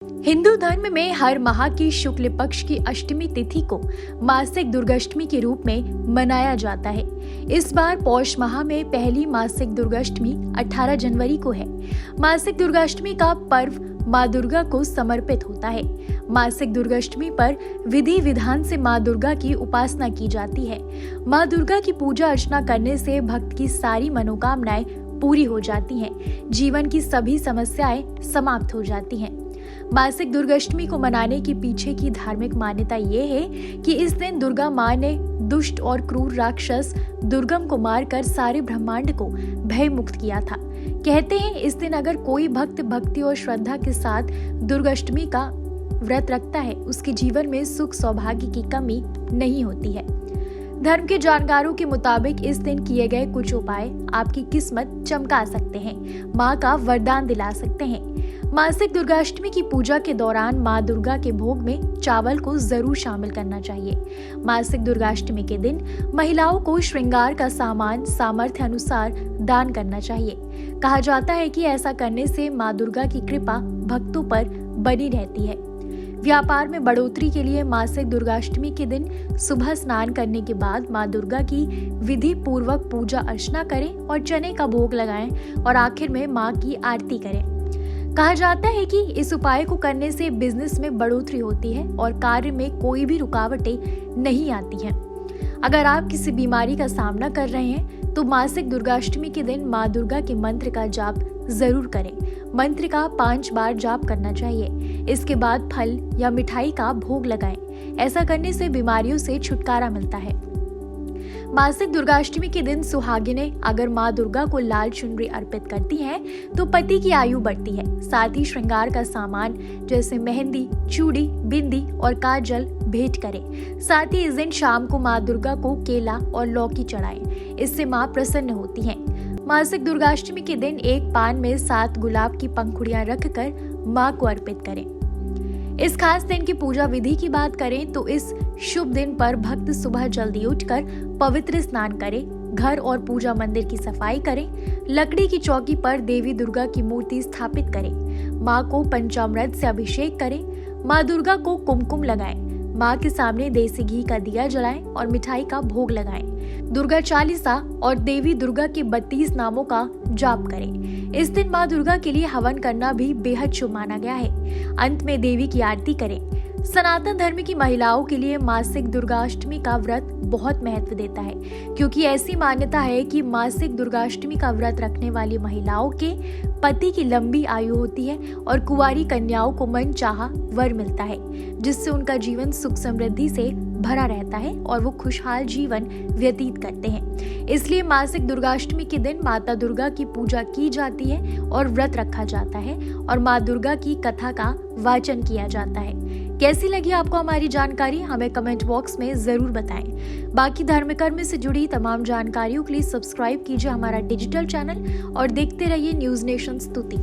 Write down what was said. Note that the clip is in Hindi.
हिंदू धर्म में हर माह की शुक्ल पक्ष की अष्टमी तिथि को मासिक दुर्गाष्टमी के रूप में मनाया जाता है। इस बार पौष माह में पहली मासिक दुर्गाष्टमी 18 जनवरी को है। मासिक दुर्गाष्टमी का पर्व माँ दुर्गा को समर्पित होता है। मासिक दुर्गाष्टमी पर विधि विधान से माँ दुर्गा की उपासना की जाती है। माँ दुर्गा की पूजा अर्चना करने से भक्त की सारी मनोकामनाएं पूरी हो जाती हैं। जीवन की सभी समस्याएं समाप्त हो जाती हैं। मासिक दुर्गाष्टमी को मनाने के पीछे की धार्मिक मान्यता ये है कि इस दिन दुर्गा माँ ने दुष्ट और क्रूर राक्षस दुर्गम को मारकर सारे ब्रह्मांड को भय मुक्त किया था। कहते हैं इस दिन अगर कोई भक्त भक्ति और श्रद्धा के साथ दुर्गाष्टमी का व्रत रखता है, उसके जीवन में सुख सौभाग्य की कमी नहीं होती है। धर्म के जानकारों के मुताबिक इस दिन किए गए कुछ उपाय आपकी किस्मत चमका सकते हैं, माँ का वरदान दिला सकते हैं। मासिक दुर्गाष्टमी की पूजा के दौरान माँ दुर्गा के भोग में चावल को जरूर शामिल करना चाहिए। मासिक दुर्गाष्टमी के दिन महिलाओं को श्रृंगार का सामान सामर्थ्य अनुसार दान करना चाहिए। कहा जाता है कि ऐसा करने से माँ दुर्गा की कृपा भक्तों पर बनी रहती है। व्यापार में बढ़ोतरी के लिए मासिक दुर्गाष्टमी के दिन सुबह स्नान करने के बाद माँ दुर्गा की विधि पूर्वक पूजा अर्चना करें और चने का भोग लगाएं और आखिर में माँ की आरती करें। कहा जाता है कि इस उपाय को करने से बिजनेस में बढ़ोतरी होती है और कार्य में कोई भी रुकावटें नहीं आती हैं। अगर आप किसी बीमारी का सामना कर रहे हैं तो मासिक दुर्गाष्टमी के दिन माँ दुर्गा के मंत्र का जाप जरूर करें। मंत्र का 5 बार जाप करना चाहिए। इसके बाद फल या मिठाई का भोग लगाएं। ऐसा करने से बीमारियों से छुटकारा मिलता है। मासिक दुर्गाष्टमी के दिन सुहागिनें अगर माँ दुर्गा को लाल चुनरी अर्पित करती हैं, तो पति की आयु बढ़ती है। साथ ही श्रृंगार का सामान जैसे मेहंदी, चूड़ी, बिंदी और काजल भेंट करें। साथ ही इस दिन शाम को माँ दुर्गा को केला और लौकी चढ़ाएं। इससे माँ प्रसन्न होती हैं। मासिक दुर्गाष्टमी के दिन एक पान में 7 गुलाब की पंखुड़ियां रखकर माँ को अर्पित करें। इस खास दिन की पूजा विधि की बात करें तो इस शुभ दिन पर भक्त सुबह जल्दी उठकर पवित्र स्नान करें, घर और पूजा मंदिर की सफाई करें, लकड़ी की चौकी पर देवी दुर्गा की मूर्ति स्थापित करें, माँ को पंचामृत से अभिषेक करें, माँ दुर्गा को कुमकुम लगाएं, माँ के सामने देसी घी का दिया जलाएं और मिठाई का भोग लगाएं। दुर्गा चालीसा और देवी दुर्गा के 32 नामों का जाप करें। इस दिन माँ दुर्गा के लिए हवन करना भी बेहद शुभ माना गया है। अंत में देवी की आरती करें। सनातन धर्म की महिलाओं के लिए मासिक दुर्गाष्टमी का व्रत बहुत महत्व देता है, क्योंकि ऐसी मान्यता है कि मासिक दुर्गाष्टमी का व्रत रखने वाली महिलाओं के पति की लंबी आयु होती है और कुंवारी कन्याओं को मनचाहा वर मिलता है, जिससे उनका जीवन सुख समृद्धि से भरा रहता है और वो खुशहाल जीवन व्यतीत करते हैं। इसलिए मासिक दुर्गाष्टमी के दिन माता दुर्गा की पूजा की जाती है और व्रत रखा जाता है और माँ दुर्गा की कथा का वाचन किया जाता है। कैसी लगी आपको हमारी जानकारी, हमें कमेंट बॉक्स में जरूर बताएं। बाकी धर्म कर्म से जुड़ी तमाम जानकारियों के लिए सब्सक्राइब कीजिए हमारा डिजिटल चैनल और देखते रहिए न्यूज नेशन स्तुति।